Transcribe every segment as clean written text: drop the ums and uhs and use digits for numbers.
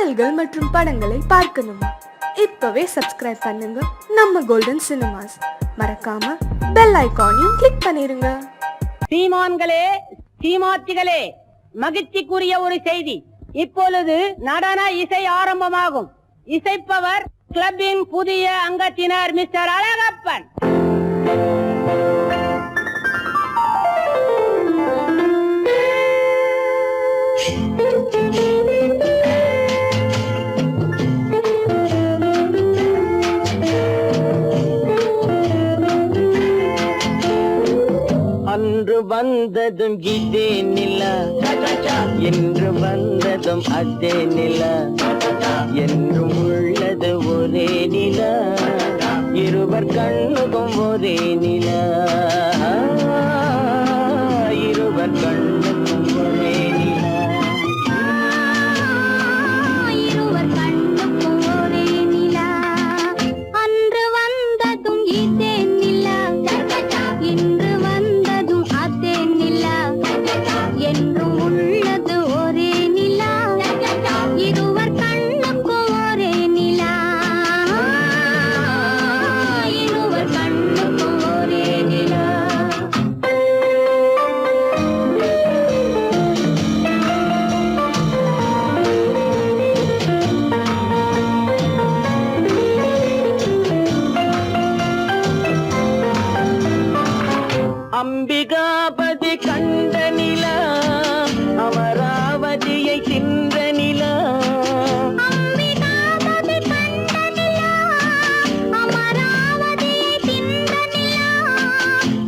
பாடல்கள் மற்றும் படங்களை பார்க்கணுமா? இப்பவே சப்ஸ்கிரைப் பண்ணுங்க நம்ம கோல்டன் சினிமாஸ். மறக்காம பெல் ஐகானையும் கிளிக் பண்ணிருங்க. சீமான்களே, சீமாத்திகளே, மகிழ்ச்சிக்குரிய ஒரு செய்தி. இப்பொழுது நடன இசை ஆரம்பமாகும். இசைப்பவர் கிளப்பின் புதிய அங்கத்தினர் மிஸ்டர் அழகப்பன். அன்று வந்ததும் இதே நிலா, என்று வந்ததும் அதே நிலா, என்றும் உள்ளது ஒரே நிலா, இருவர் கண்ணுக்கும் ஒரே நிலா, இருவர் கண்ணுக்கும் ஒரே நிலா, இருவர் கண்ணுக்கும் ஒரே நிலா. அன்று வந்ததும் இதே நிலா, இன்று வந்ததும் அதே நிலா, என்றும் உள்ளது ஒரே நிலா, இருவர் கண்ணுக்கும் ஒரே நிலா, இருவர் கண்ணுக்கும் ஒரே நிலா. அம்பிகாபதி கண்ட நிலா, அமராவதியை தின்ற நிலா, அம்பிகாபதி கண்ட நிலா, அமராவதியை தின்ற நிலா,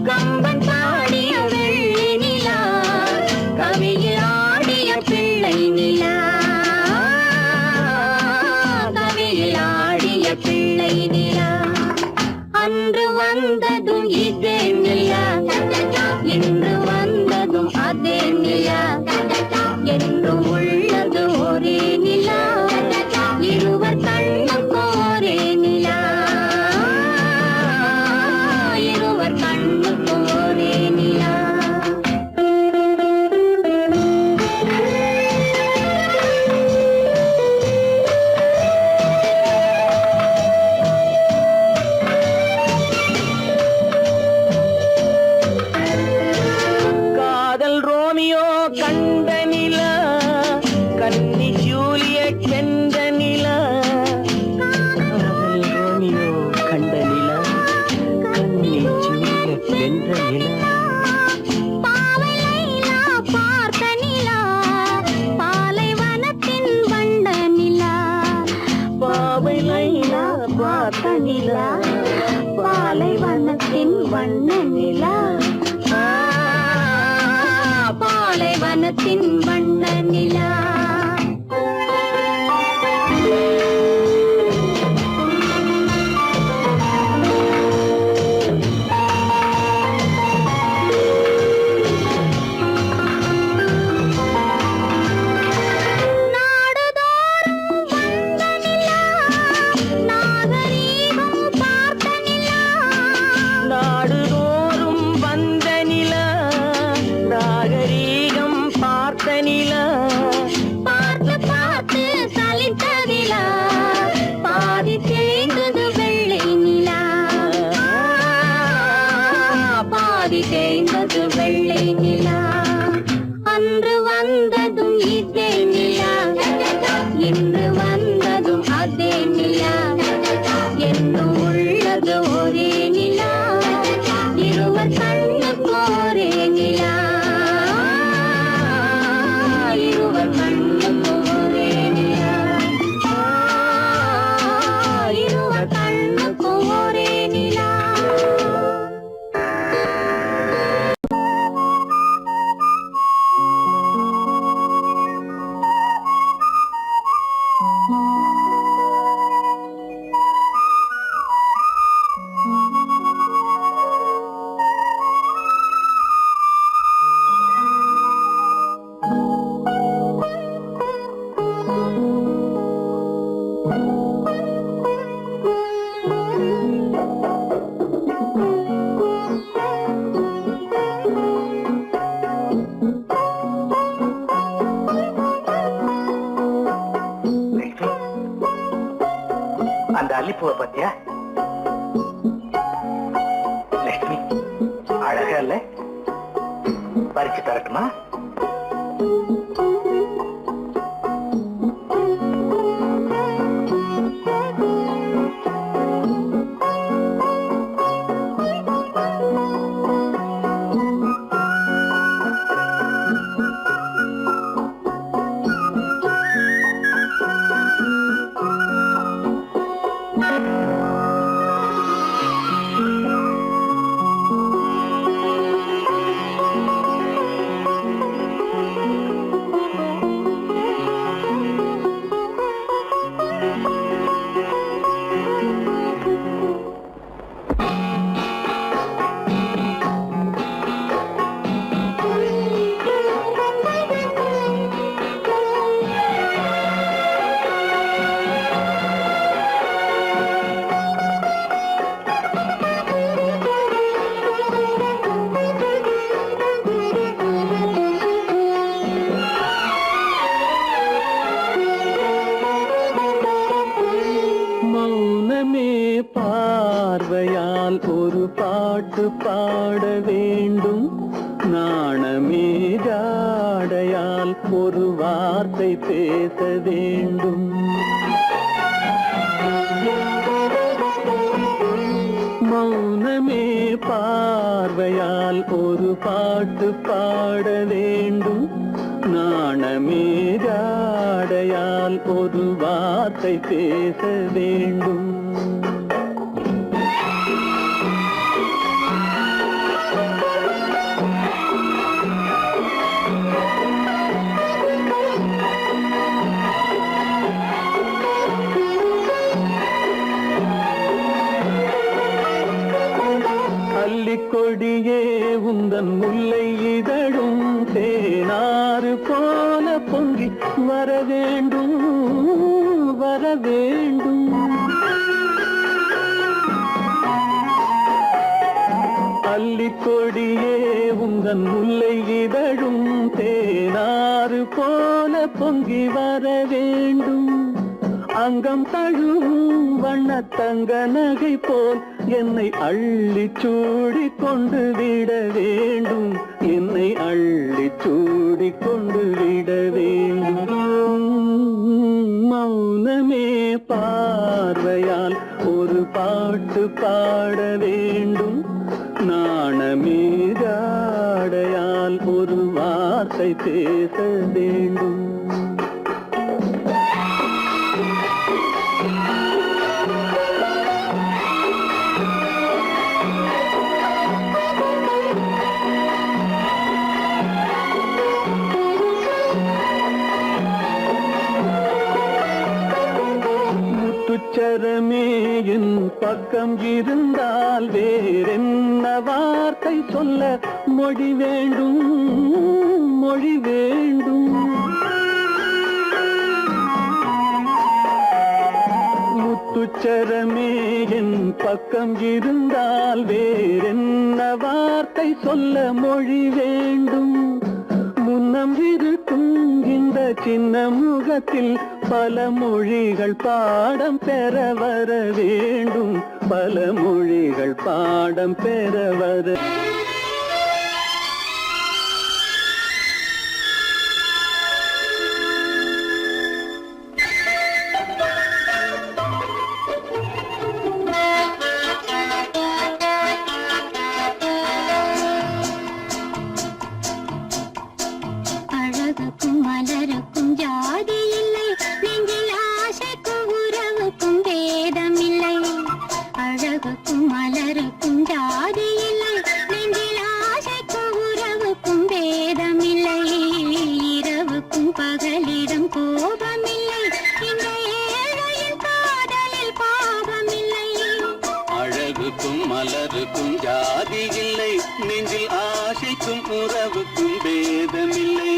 கம்பன் பாடிய வெள்ளி நிலா, கவியில் ஆடிய பிள்ளை நிலா, கவியில் ஆடிய பிள்ளை நிலா. அன்று வந்ததும் இதே நிலா, இன்று வந்ததும் அதே நிலா, என்றும் உள்ளது ஒரே நிலா, இருவர் கண்ணுக்கும் ஒரே நிலா, இருவர் கண்ணுக்கும் ஒரே நிலா. காதல் ரோமியோ கண்ட நிலா, கன்னி ஜூலியட் வென்ற நிலா, காதல் ரோமியோ கண்ட நிலா, கன்னி ஜூலியட் வென்ற நிலா, பாவை லைலா பார்த்த நிலா, பாலைவனத்தின் வண்ண நிலா, பாவை லைலா பார்த்த நிலா, பாலைவனத்தின் வண்ண நிலா, பாலைவனத்தின் வண்ண நிலா. நாடுதோறும் வந்த நிலா, நாகரீகம் பார்த்த நிலா, நாடுதோறும் வந்த நிலா, நாகரீகம் பார்த்த நிலா, பார்த்து பார்த்து சலித்ததிலா, பாதி தேய்ந்தது வெள்ளை நிலா, பாதி தேய்ந்தது வெள்ளை நிலா. அன்று வந்ததும் இதே நிலா, இன்று வந்ததும் அதே நிலா, என்றும் உள்ளது ஒரே நிலா, இருவர் கண்ணுக்கும் ஒரே நிலா, இருவர் கண்ணுக்கும் ஒரே நிலா, இருவர் கண்ணுக்கும் ஒரே நிலா. அல்லிப்பூவை பத்தியா? லட்சுமி அழகா இல்ல? பறிச்சு தரட்டுமா? பார்வையால் ஒரு பாட்டு பாட வேண்டும், நாணமே ஜாடையால் ஒரு வார்த்தை பேச வேண்டும். மௌனமே பார்வையால் ஒரு பாட்டு பாட வேண்டும், நாணமே ஜாடையால் ஒரு வார்த்தை பேச வேண்டும். கொடியே உந்தன் முல்லை இதழும் தேனாறு போல பொங்கி வர வேண்டும், வர வேண்டும். அல்லிக்கொடியே உந்தன் முல்லை இதழும் தேனாறு போல பொங்கி வர வேண்டும். அங்கம் தழுவும் வண்ணத்தங்க நகை போல் என்னை அள்ளி சூடி கொண்டு விட வேண்டும், என்னை அள்ளி சூடி கொண்டு விட வேண்டும். மௌனமே பார்வையால் ஒரு பாட்டு பாட வேண்டும், நாணமே ஜாடையால் ஒரு வார்த்தை பேச வேண்டும். முத்துச்சரமே என் பக்கம் இருந்தால் வேறென்ன வார்த்தை சொல்ல மொழி வேண்டும், மொழி வேண்டும். முத்துச்சரமே என் பக்கம் இருந்தால் வேறென்ன வார்த்தை சொல்ல மொழி வேண்டும். முன்னம் இருக்கும் இந்த சின்ன முகத்தில் பல மொழிகள் பாடம் பெற வர வேண்டும், பல மொழிகள் பாடம் பெற வர. அழகுக்கும் மலருக்கும் ஜாதி இல்லை, நெஞ்சில் ஆசைக்கும் உறவுக்கும் பேதம் இல்லை. அழகுக்கும் மலருக்கும் ஜாதி இல்லை, நெஞ்சில் ஆசைக்கும் உறவுக்கும் பேதம் இல்லை. இரவுக்கும் பகலிடம் கோபம் இல்லை, இந்த ஏழையின் காதலில் பாவம் இல்லை. அழகுக்கும் மலருக்கும் ஜாதி இல்லை, நெஞ்சில் ஆசைக்கும் உறவுக்கும் பேதமில்லை.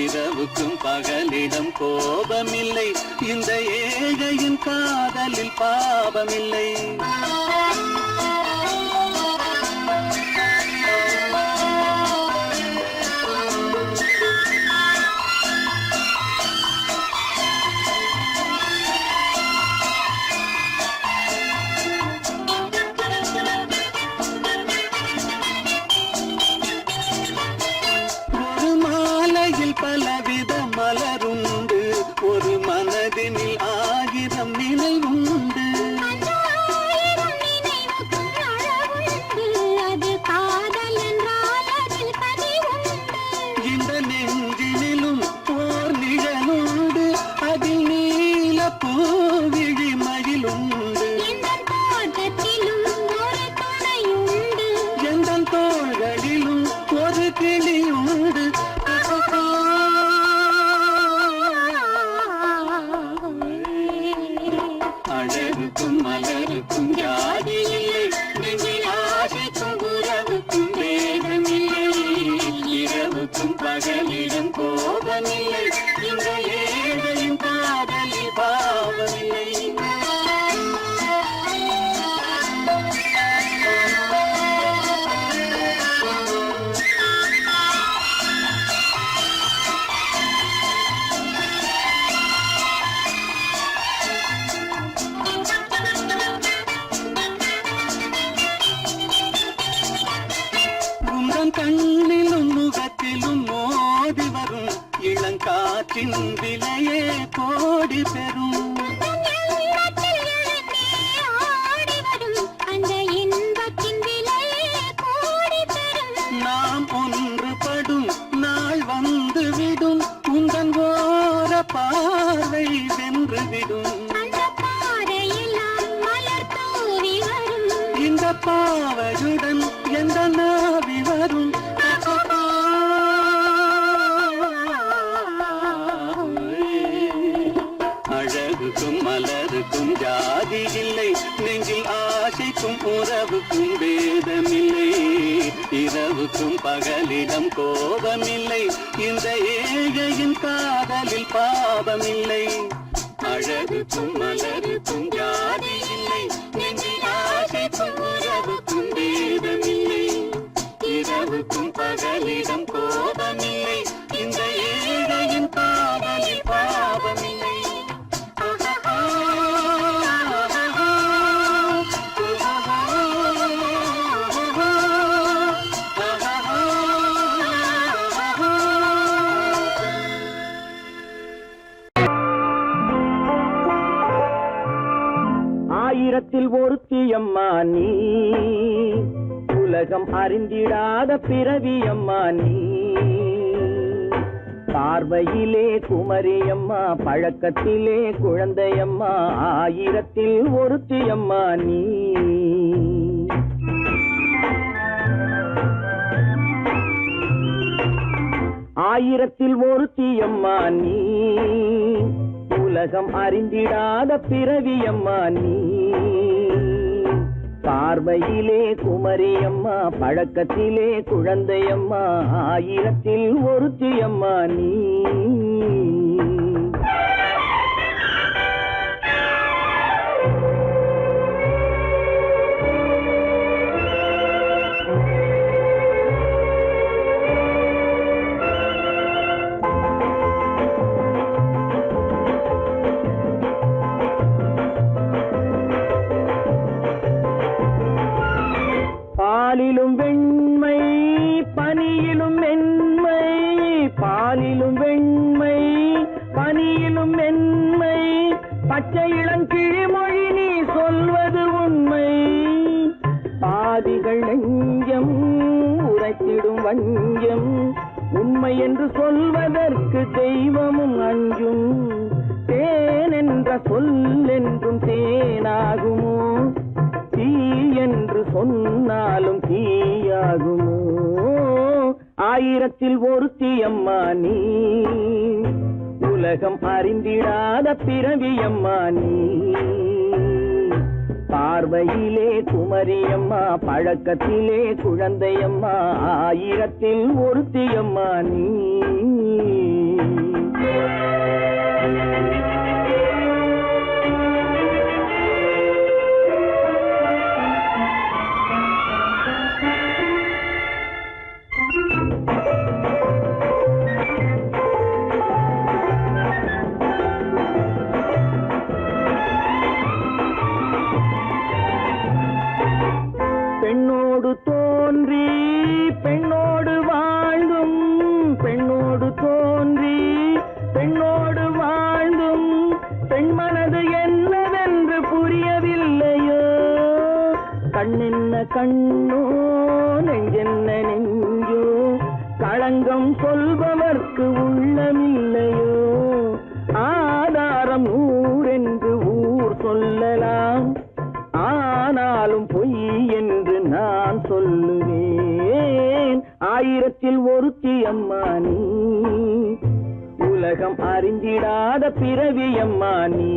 இரவுக்கும் பகலிடம் கோபமில்லை, இந்த ஏழையின் காதலில் பாவமில்லை. அழகுக்கும் மலருக்கும் ஜாதி இல்லை நெஞ்சில் ஆசைக்கும் உறவுக்கும் வேதமில்லை இரவுக்கும் பகலிடம் கோபமில்லை இந்த ஏழையும் காதலில் பாவமில்லை கண்ணிலும் முகத்திலும் மோதி வரும் இளங்காற்றின் விலையே கோடி பெறும் நாம் ஒன்றுபடும் நாள் வந்துவிடும் உங்கள் ஓர பார்வை வென்றுவிடும் இந்த பாவையுடன் எந்த நாவி வரும் அழகுக்கும் மலருக்கும் ஜாதி இல்லை நெஞ்சில் ஆசைக்கும் உறவுக்கும் வேதமில்லை இரவுக்கும் பகலிடம் கோபமில்லை இந்த ஏழையின் காதலில் பாவமில்லை அழகுக்கும் மலருக்கும் ஜாதி இல்லை நெஞ்சில் ஆசைக்கும் உறவுக்கும் வேதமில்லை இரவுக்கும் பகலிடம் கோபமில்லை இந்த ஏழையின் காதலில் பாவமில்லை ஆயிரத்தில் ஒருத்தியம்மா நீ உலகம் அறிந்திடாத பிறவியம்மா நீ பார்வையிலே குமரியம்மா பழக்கத்திலே குழந்தையம்மா ஆயிரத்தில் ஒருத்தியம்மா நீ ஆயிரத்தில் ஒருத்தியம்மா நீ உலகம் அறிந்திடாத பிறவியம்மா நீ பார்வையிலே குமரியம்மா பழக்கத்திலே குழந்தையம்மா ஆயிரத்தில் ஒருத்தியம்மா நீ பாலிலும் வெண்மை பனியிலும் மென்மை பாலிலும் வெண்மை பனியிலும் மென்மை பச்சை இளங்கிழிமொழி நீ சொல்வது உண்மை பாதிகள் நெஞ்சம் உரைத்திடும் வஞ்சம் உண்மை என்று சொல்வதற்கு தெய்வமும் அஞ்சும் தேன் என்ற சொல் என்றும் தேனாகுமோ தீ என்று சொன்னாலும் தீயாகுமோ ஆயிரத்தில் ஒருத்தியம்மா நீ உலகம் அறிந்திடாத பிறவியம்மா நீ பார்வையிலே குமரியம்மா பழக்கத்திலே குழந்தையம்மா ஆயிரத்தில் ஒருத்தியம்மா நீ பெண்ணோடு தோன்றி பெண்ணோடு வாழ்ந்தும் பெண்ணோடு தோன்றி பெண்ணோடு வாழ்ந்தும் பெண்மனது என்னவென்று புரியவில்லையோ கண்ணென்ன கண்ணோ நெஞ்சென்ன நெஞ்சோ களங்கம் சொல்பவர்க்கு உள்ளமில்லையோ ஆதாரம் ஊரென்று ஊர் சொல்லலாம் ஆனாலும் பொய் என்று நான் சொல்லுவேன் ஆயிரத்தில் ஒருத்தியம்மா நீ உலகம் அறிந்திடாத பிறவியம்மா நீ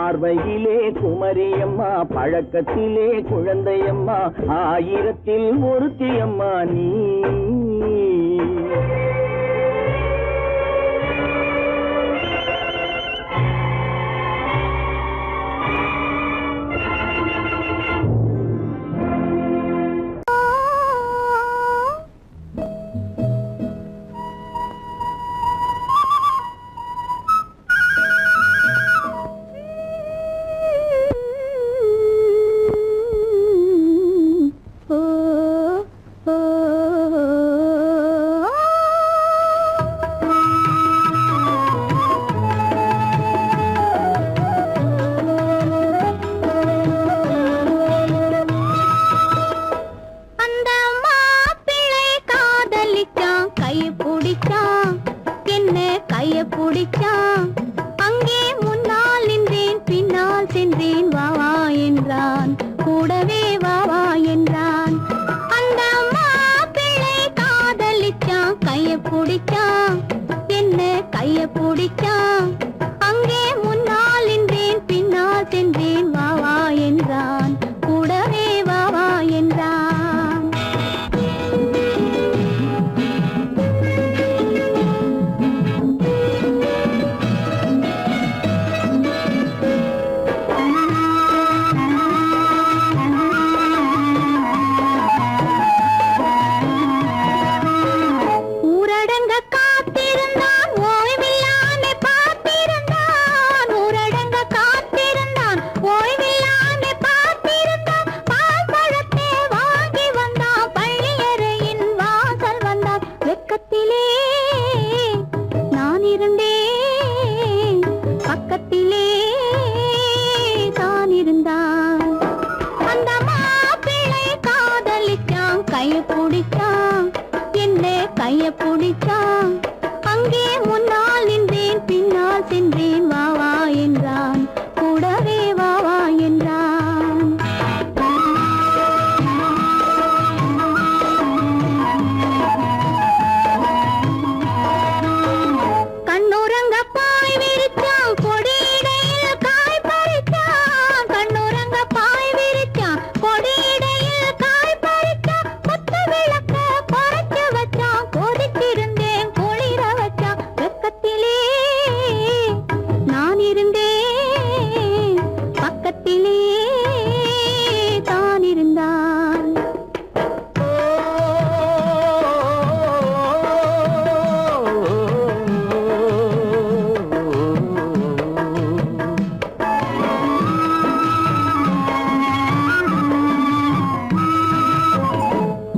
பார்வையிலே குமரியம்மா, பழக்கத்திலே குழந்தையம்மா, ஆயிரத்தில் ஒருத்தியம்மா நீ.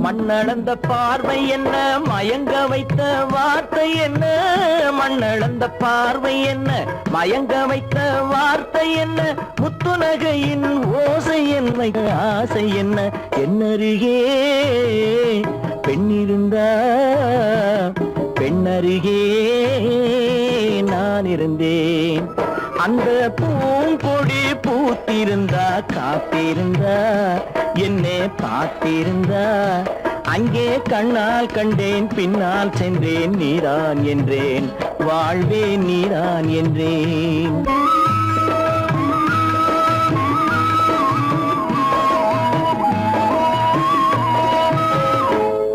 மண்ணளந்த பார்வை என்ன, மயங்க வைத்த வார்த்தை என்ன, மண்ணளந்த பார்வை என்ன, மயங்க வைத்த வார்த்தை என்ன, முத்துநகையின் ஓசை என்ன, ஆசை என்ன, என்னருகே பெண்ணிருந்தா, பெண்ணருகே நான் இருந்தேன். அந்த பூங்கொடி பூத்திருந்தா, காத்திருந்தா, என்னை பார்த்திருந்தா, அங்கே கண்ணால் கண்டேன், பின்னால் சென்றேன், நீதான் என்றேன், வாழ்வே நீதான் என்றேன்.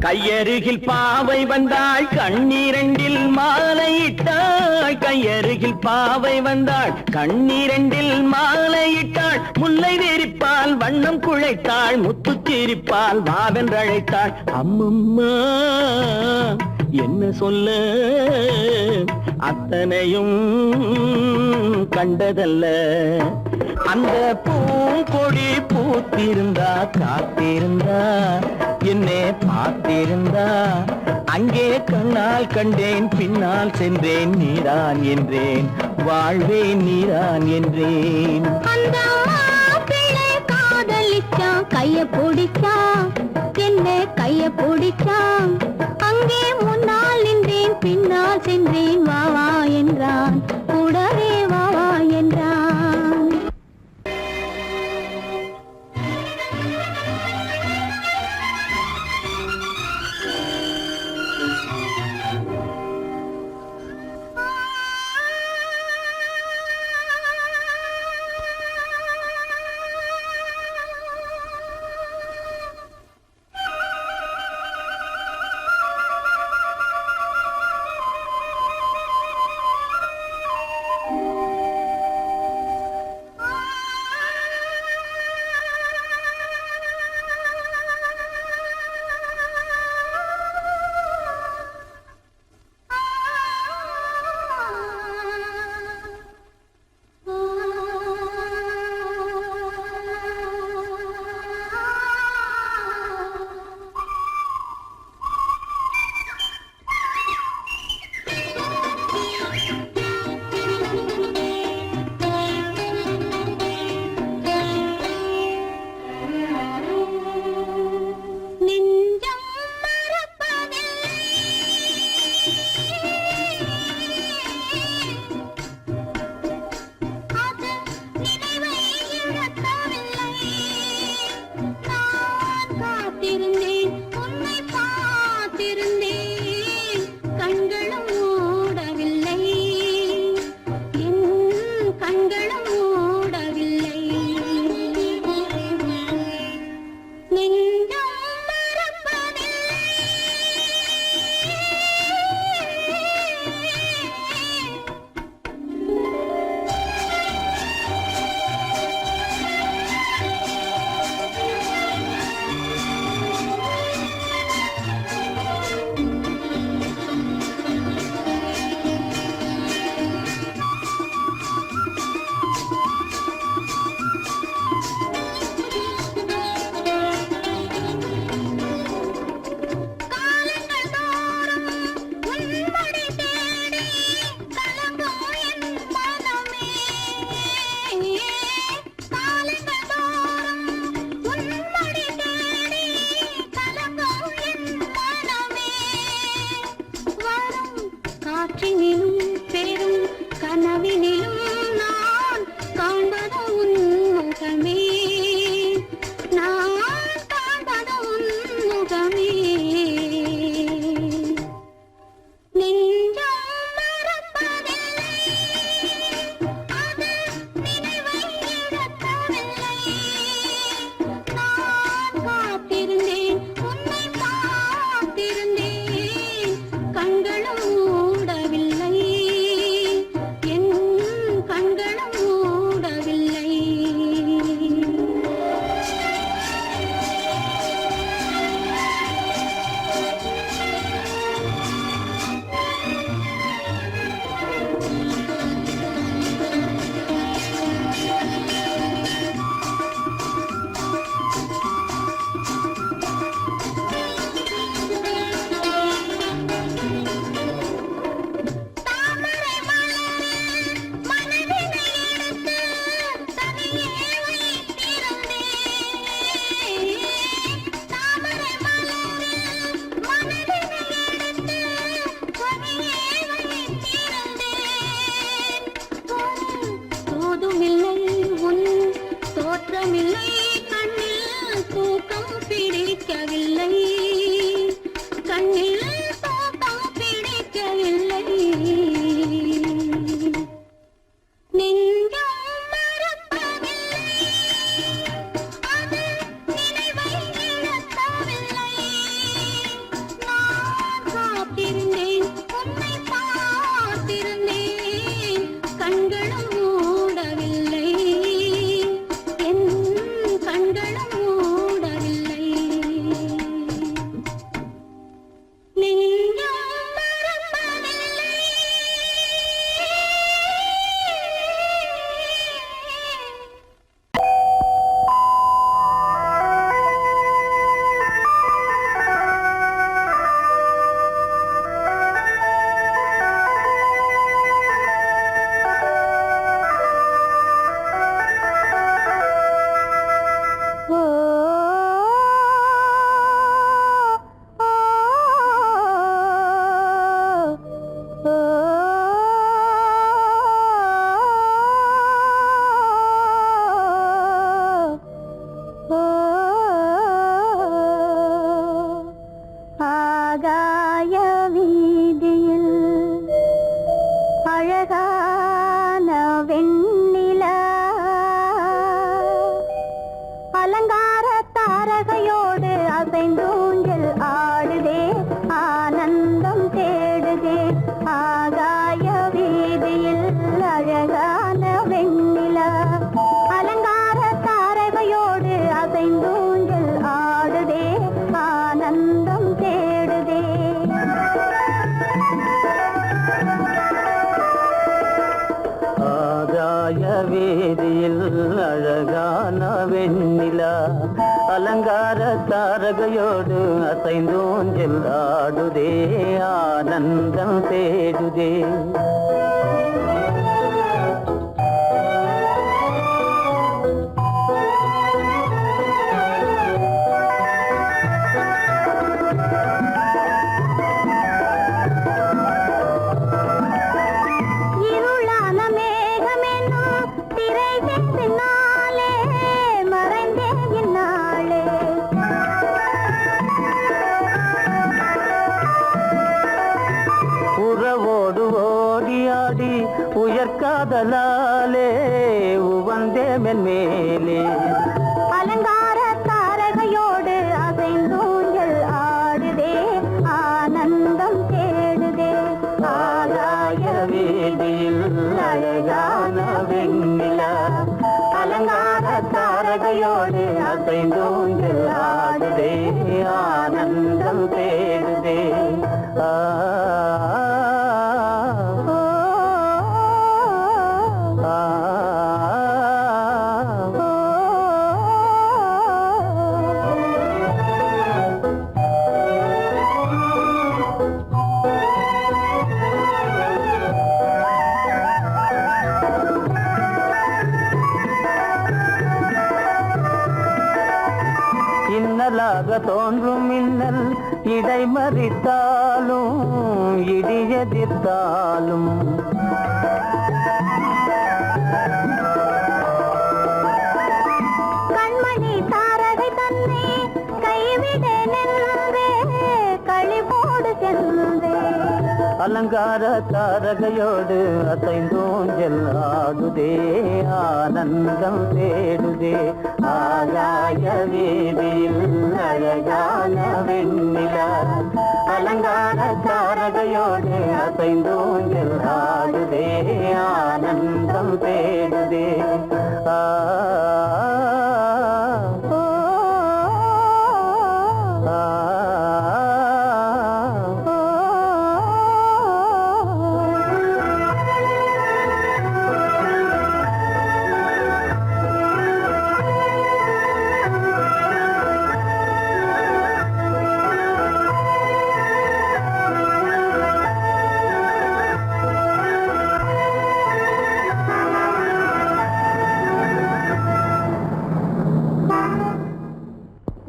கையருகில் பாவை வந்தாள், கண்ணீரண்டில் மாலையிட்டாள், கையருகில் பாவை வந்தாள், கண்ணீரண்டில் மாலையிட்டாள், முல்லை வெறிப்பால் வண்ணம் குழைத்தாள், முத்து சிரிப்பால் வாவென்றழைத்தாள். அம்மம்மா என்ன சொல்ல, அத்தனையும் கண்டதல்ல. அந்த பூங்கொடி பூத்திருந்தா, காத்திருந்தா, என்னை பார்த்திருந்தா, அங்கே கண்ணால் கண்டேன், பின்னால் சென்றேன், நீதான் என்றேன், வாழ்வே நீதான் என்றேன். அந்த மாப்பிள்ளை காதலிச்சான், கைய பிடிச்சான், என்ன கைய பிடிச்சான், அங்கே முன்னால் நின்றேன், பின்னால் சென்றேன், வா வா என்றான், கூடவே வா வா என்றான். கண்களும் மூடவில்லை, என் கண்களும் மூடவில்லை. நெஞ்சம் மறப்பதில்லை. ஆகாய வீதியில் அழகான வெண்ணிலா, அலங்கார தாரகையோடு அசைந்தூஞ்சல் ஆடுதே, ஆனந்தம் தேடுதே. ஆகாய வீதியில் அழகான வெண்ணிலா, அலங்கார தாரகையோடு அசைந்தூஞ்சல் ஆடுதே, ஆனந்தம் தேடுதே. ஆகாய வீதியில் அழகான வெண்ணிலா, அலங்கார தாரகையோடு அசைந்தூஞ்சல் ஆடுதே, ஆனந்தம் தேடுதே. இருளான மேகமென்னும் திரையின் பின்னாலே மறைந்தே இந்நாளே. உறவோடு ஓடியாடி உயர்காதலாலே உவந்தே மென்மேலே. அலங்கார தாரகையோடு அசைந்தூஞ்சல் ஆடுதே, ஆனந்தம் தேடுதே. ஆகாய வீதியில் அழகான வெண்ணிலா, அலங்கார தாரகையோடு அசைந்தூஞ்சல் ஆடுதே, ஆனந்தம் தேடுதே. ஆ ஆ, இன்னலாக தோன்றும் மின்னல் இடைமறித்தாலும் இடியெதிர்த்தாலும், கண்மணி தாரகை தன்னை கைவிட நின்றே, களிபோடு சென்றே. அலங்கார தாரகையோடு அசைந்தூஞ்சல் ஆடுதே, ஆனந்தம் தேடுதே. ஆகாய வீதியில் அழகான வெண்ணிலா, அலங்கார தாரகையோடு அசைந்தூஞ்சல் ஆடுதே, ஆனந்தம் தேடுதே. ஆ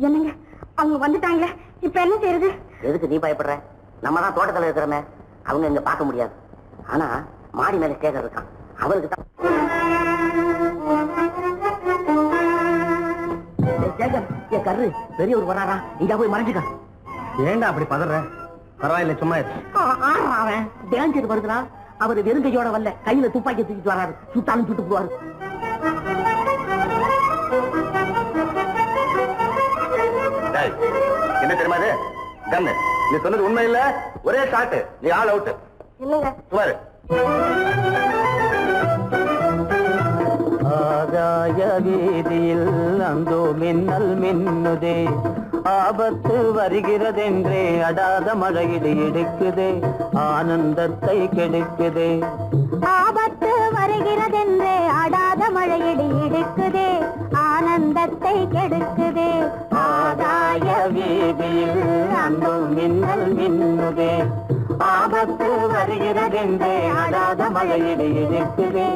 என்னங்க அவங்க வந்துட்டாங்களே, இப்ப என்ன செய்யறது? எதுக்கு நீ பயப்படுற? நம்ம தான் தோட்டத்துல இருக்கிறோமே, அவங்க இங்க பார்க்க முடியாது. ஆனா மாடி மேல ஸ்டேஜர் இருக்கான், அவருக்கு தான். என் கரு பெரியவர் வராரா, இங்க போய் மறைஞ்சுக்க. ஏண்டா அப்படி பதற? பரவாயில்ல, சும்மா அவன் டேஞ்சர் வருதுனா, அவர் வெறுங்கையோட வரல, கையில துப்பாக்கி தூக்கிட்டு வராரு, சுத்தாலும் சுட்டு போவாரு. என்ன தெரியுமா இது? கண்ணு, நீ சொன்னது உண்மை இல்ல, ஒரே ஷாட், நீ ஆல் அவுட். இல்லங்க சுமாரு வீதியில் அந்தோ மின்னல் மின்னுதே ஆபத்து வருகிறதென்றே அடாத மழையிடு எடுக்குதே ஆனந்தத்தை கெடுக்குதே ஆபத்து வருகிறதென்றே அடாத மழையிடி இடுக்குதே ஆனந்தத்தை கெடுக்குதே ஆதாய வீதியில் அந்தோ மின்னல் மின்னுதே ஆபத்து வருகிறதென்றே அடாத மழையிடு எடுக்குதே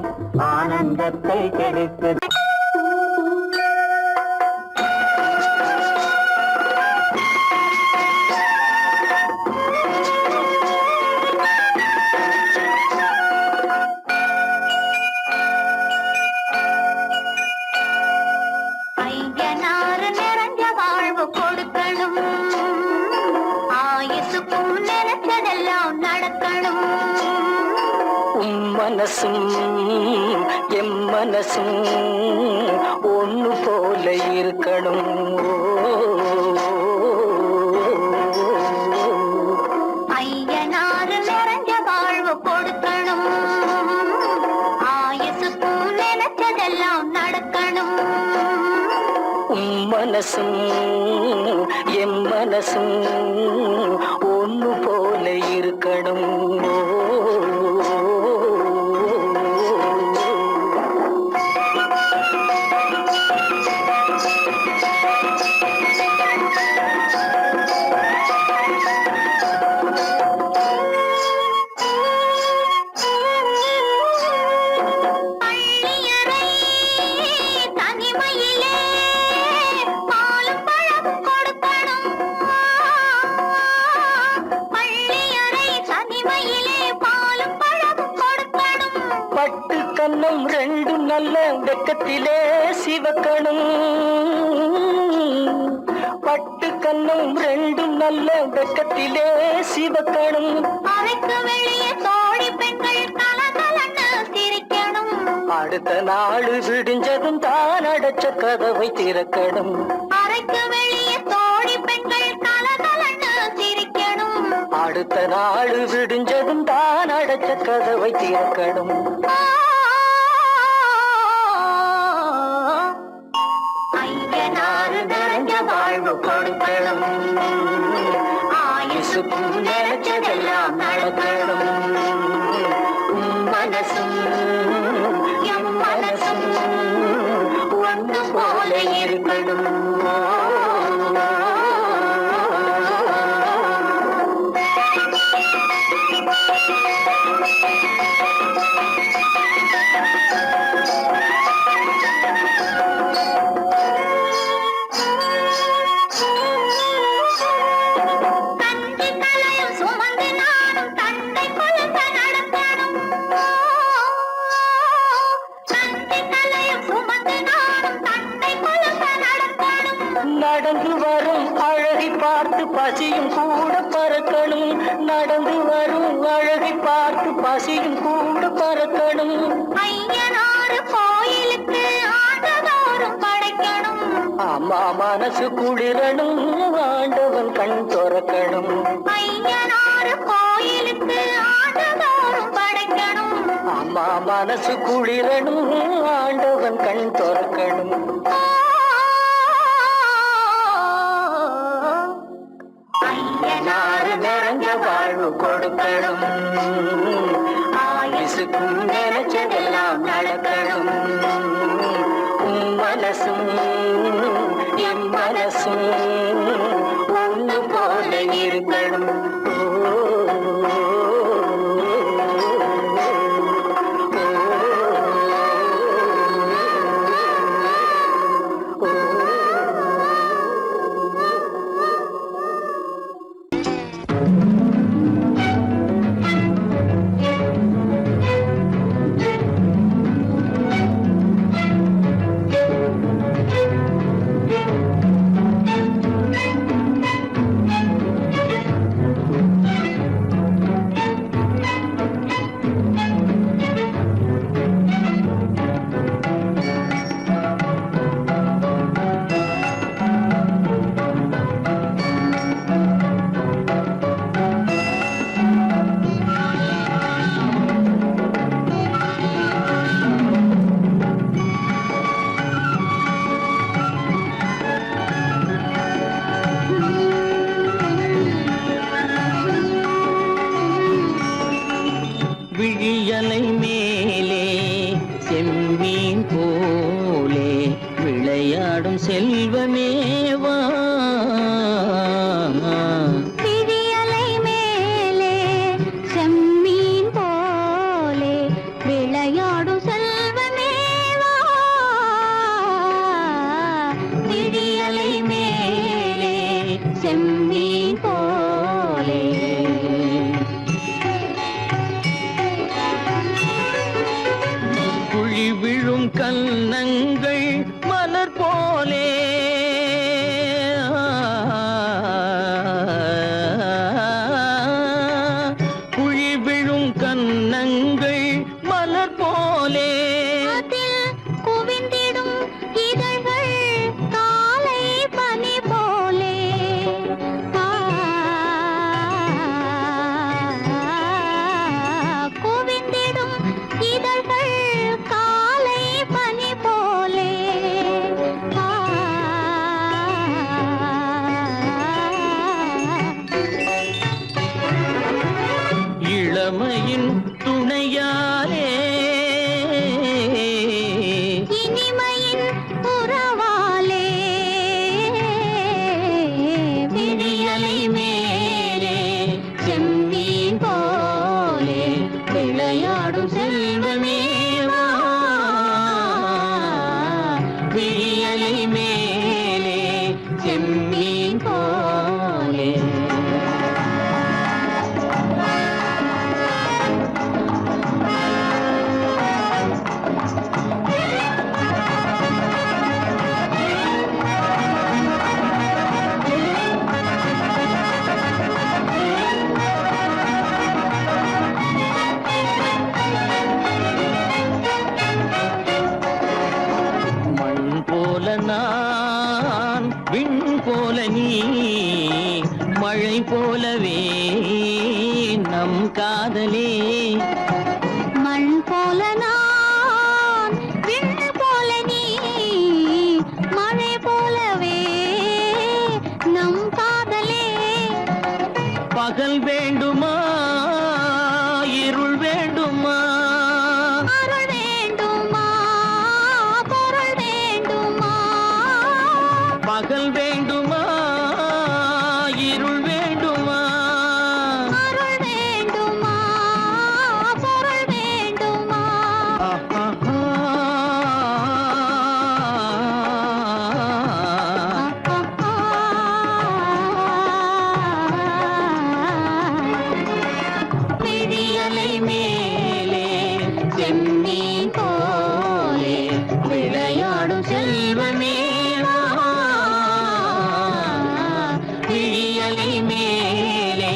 ஆனந்தத்தை கெடுக்குதே ஐயனாறு நிறைஞ்ச வாழ்வு கொடுக்கணும் ஆயுசுக்கும் நினைச்சதெல்லாம் நடக்கணும் மனசும் எம் மனசும் ஒண்ணு போல இருக்கணும் ஐயனாறு நிறைஞ்ச வாழ்வு கொடுக்கணும் ஆயுசுக்கும் நினைச்சதெல்லாம் நடக்கணும் மனசும் எம் மனசும் ஒண்ணு போல இருக்கணும் பள்ளியறை தனிமையிலே பாலும் பழமும் கொடுக்கணும் பள்ளியறை தனிமையிலே பாலும் பழமும் கொடுக்கணும் பட்டு கன்னம் ரெண்டும் நல்ல வெக்கத்திலே சிவக்கணும் பட்டு கன்னம் ரெண்டும் நல்ல வெக்கத்திலே சிவக்கணும் அறைக்கு வெளியே தோழி பெண்கள் கலகலன்னு சிரிக்கணும் அடுத்த நாள் விடிஞ்சதும் தான் அடைச்ச கதவை திறக்கணும் அறைக்கு வெளியே தோழி பெண்கள் கலகலன்னு சிரிக்கணும் அடுத்த நாள் விடிஞ்சதும் தான் அடைச்ச கதவை திறக்கணும் ஐயனாறு நிறைஞ்ச வாழ்வு கொடுக்கணும் ஆயுசுக்கும் நினைச்சதெல்லாம் நடக்கணும் மனசும் எம் மனசும் ஒன்று போல இருக்கணும் தந்தி தலையும் சுமந்து நானும் தந்தை கொழுந்த நடக்கணும் தந்தி தலையும் சுமந்து நானும் தந்தை கொழுந்த நடக்கணும் நடந்து வரும் அழகை பார்த்து பசியும் கூட பறக்கணும் நடந்து வரும் அழகை பார்த்து பசியும் கூட பறக்கணும் ஐயனாறு கோயிலுக்கு ஆண்டதோறும் படைக்கணும் அம்மா மனசு குளிரணும் ஆண்டவன் கண் துறக்கணும் ஐயனாறு கோயிலுக்கு ஆண்டதோறும் படைக்கணும் அம்மா மனசு குளிரணும் ஆண்டவன் கண் துறக்கணும் ஐயனாறு நிறைஞ்ச வாழ்வு கொடுக்கணும் ஆயுசுக்கும் நினைச்சதெல்லாம் நடக்கணும் மனசும் என் மனசும் ஒன்று போல இருக்கணும் செம்மீன் போலே விளையாடும் செல்வமேவா விழியலை மேலே செம்மீன் போலே விளையாடும் செல்வமேவா விழியலை மேலே செம்மீன் போலே குழி விழும் கன்னங்கள் மலர் போலே குழி விழும் கன்னங்கள் மலர் போலே அதில் குவிந்திடும் இதழ்கள் காலை பனி போலே குவிந்திடும் இதழ்கள் காலை பனி போலே இளமையின் துணையாலே இனிமையின் உறவாலே விழியலை மேலே செம்மீன் போலே விளையாடும் செல்வமேவா விழியலை மேலே செம்மீன் போலே மண் போல நான் விண் போல நீ மழை போலவே நம் காதலே மண் போல நான் விண் போல நீ மழை போலவே நம் காதலே பகல் வேண்டுமா இருள் வேண்டுமா அருள் வேண்டுமா பொருள் வேண்டுமா பகல் வேண்டுமா இருள் வேண்டுமா அருள் வேண்டுமா பொருள் வேண்டுமா விழியலை மேலே செம்மீன் போலே விளையாடும் செல்வமேவா விழியலை மேலே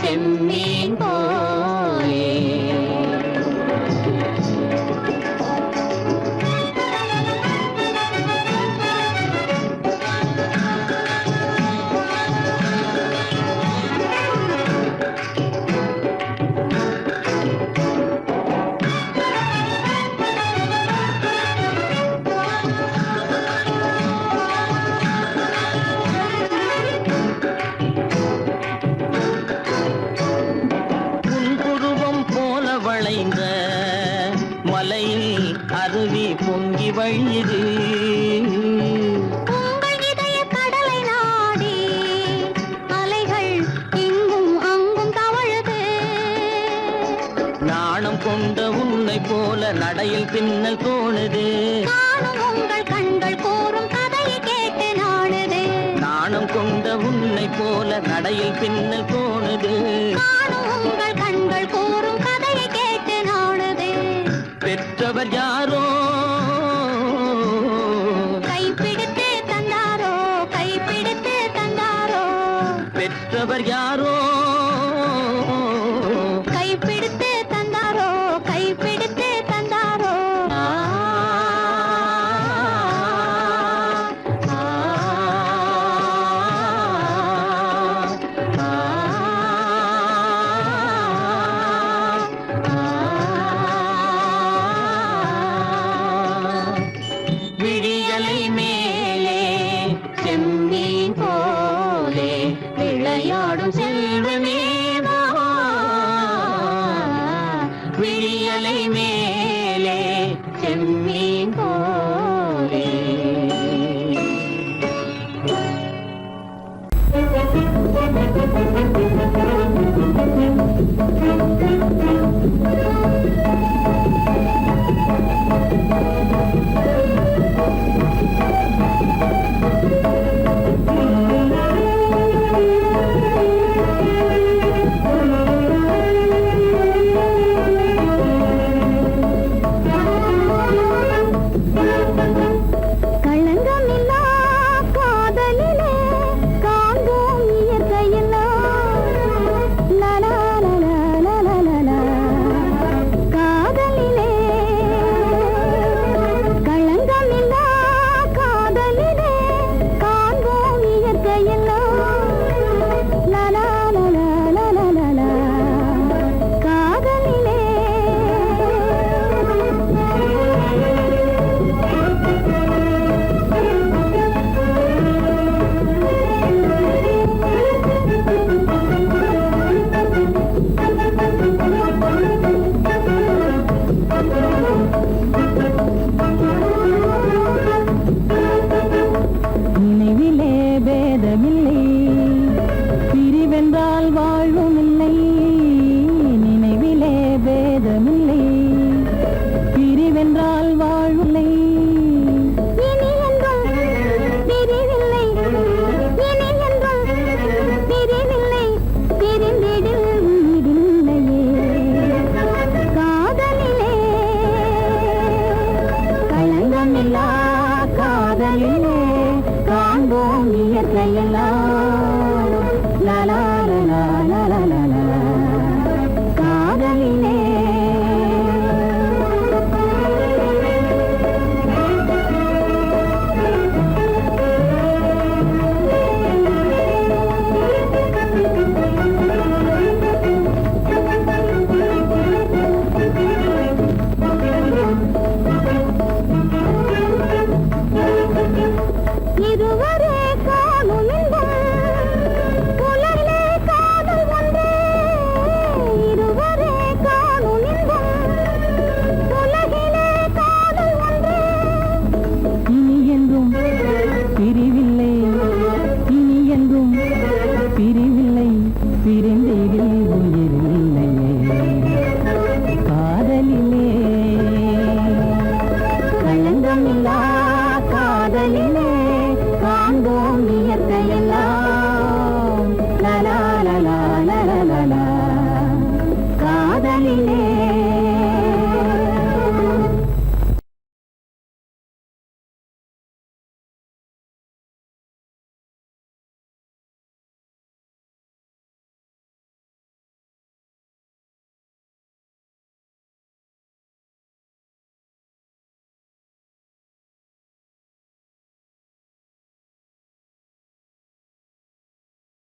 செம்மீன் போலே புன்புருவம் போல வளைந்த மலையில் அருவி பொங்கி வழியுது உங்கள் இதய கடலை நாடி அலைகள் இங்கும் அங்கும் தவழுது நாணம் கொண்ட உன்னை போல நடையில் பின்னல் தோணுது காணும் உங்கள் கண்கள் கூறும் கதையை கேட்டு நாடுது நாணம் கொண்ட உன்னை போல நடையில் பின்னல் தோணுது காணும் உங்கள் கண்கள் கூறும் கதையை கேட்டு நாடுது பெற்றவர் யாரோ கைப்பிடித்து தந்தாரோ கைப்பிடித்து தந்தாரோ பெற்றவர் யாரோ கைப்பிடித்து தந்தாரோ கைப்பிடித்து தந்தாரோ செம்மீன் போலே களங்கமில்லா காதலிலே காண்போம் இயற்கையெல்லாம். லலா லலா லலா லலா. காதலிலே களங்கமில்லா காதலிலே காண்போம் இயற்கையெல்லாம். லலா லலா லலா லலா. காதலிலே நினைவிலே பேதமில்லை பிரிவென்றால் வாழ்வும் இல்லை நினைவிலே பேதமில்லை பிரிவென்றால் வாழ்வில்லை இனி என்றும் பிரிவில்லை. இனி என்றும் பிரிவில்லை. பிரிந்திடில் உயிரில்லையே. காதலிலே களங்கமில்லா காதலிலே காண்போம் இயற்கையெல்லாம்.